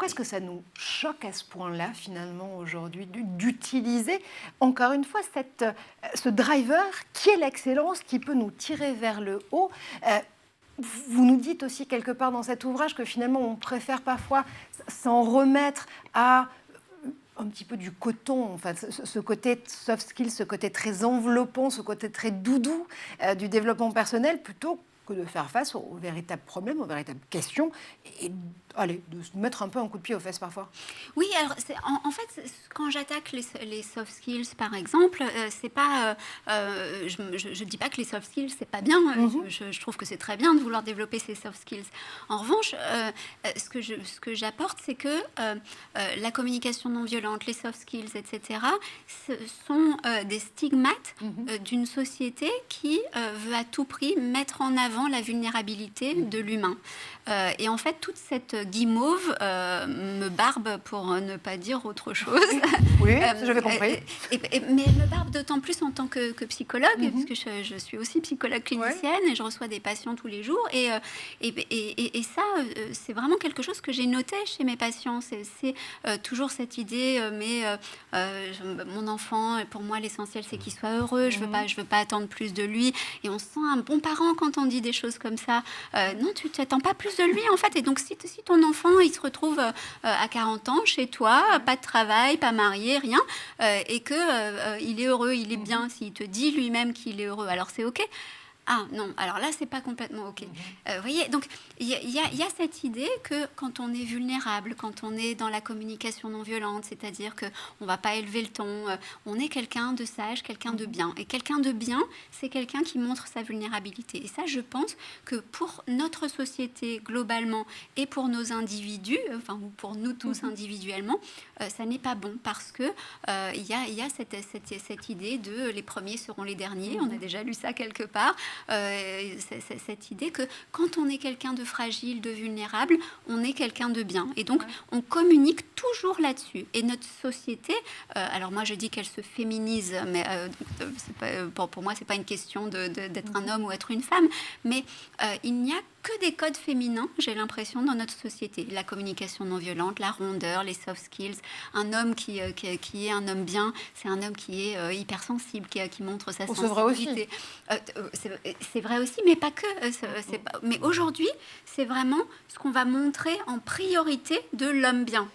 est-ce que ça nous choque à ce point-là, finalement, aujourd'hui, d'utiliser, encore une fois, ce driver qui est l'excellence, qui peut nous tirer vers le haut. Vous nous dites aussi quelque part dans cet ouvrage que finalement, on préfère parfois s'en remettre à un petit peu du coton, enfin, ce côté soft skills, ce côté très enveloppant, ce côté très doudou du développement personnel, plutôt que de faire face aux véritables problèmes, aux véritables questions, et allez, de se mettre un peu un coup de pied aux fesses parfois. Oui, alors en fait, quand j'attaque les soft skills, par exemple, c'est pas, je dis pas que les soft skills c'est pas bien. Je trouve que c'est très bien de vouloir développer ces soft skills. En revanche, ce que j'apporte, c'est que la communication non violente, les soft skills, etc., ce sont des stigmates d'une société qui veut à tout prix mettre en avant la vulnérabilité de l'humain. Et en fait, toute cette guimauve me barbe, pour ne pas dire autre chose. Oui, j'avais compris. Mais elle me barbe d'autant plus en tant que psychologue, puisque je suis aussi psychologue clinicienne et je reçois des patients tous les jours. Et ça, c'est vraiment quelque chose que j'ai noté chez mes patients. C'est toujours cette idée, mon enfant, pour moi, l'essentiel, c'est qu'il soit heureux. Je veux pas attendre plus de lui. Et on se sent un bon parent quand on dit des choses comme ça. Non, tu t'attends pas plus de lui, en fait. Et donc, si ton enfant, il se retrouve à 40 ans chez toi, pas de travail, pas marié, rien, et que il est heureux, il est bien, s'il te dit lui-même qu'il est heureux, alors c'est OK. Ah non, alors là, c'est pas complètement OK. Vous voyez, donc il y a cette idée que quand on est vulnérable, quand on est dans la communication non violente, c'est-à-dire qu'on va pas élever le ton, on est quelqu'un de sage, quelqu'un de bien. Et quelqu'un de bien, c'est quelqu'un qui montre sa vulnérabilité. Et ça, je pense que pour notre société globalement et pour nos individus, enfin pour nous tous individuellement, ça n'est pas bon parce que il y a cette idée de les premiers seront les derniers. On a déjà lu ça quelque part. Cette idée que quand on est quelqu'un de fragile, de vulnérable, on est quelqu'un de bien. Et donc, on communique toujours là-dessus. Et notre société, alors moi je dis qu'elle se féminise, mais pour moi, c'est pas une question d'être un homme ou être une femme, mais il n'y a que des codes féminins, j'ai l'impression, dans notre société. La communication non violente, la rondeur, les soft skills. Un homme qui est un homme bien, c'est un homme qui est hypersensible, qui montre sa sensibilité. C'est vrai aussi, mais pas que. Mais aujourd'hui, c'est vraiment ce qu'on va montrer en priorité de l'homme bien.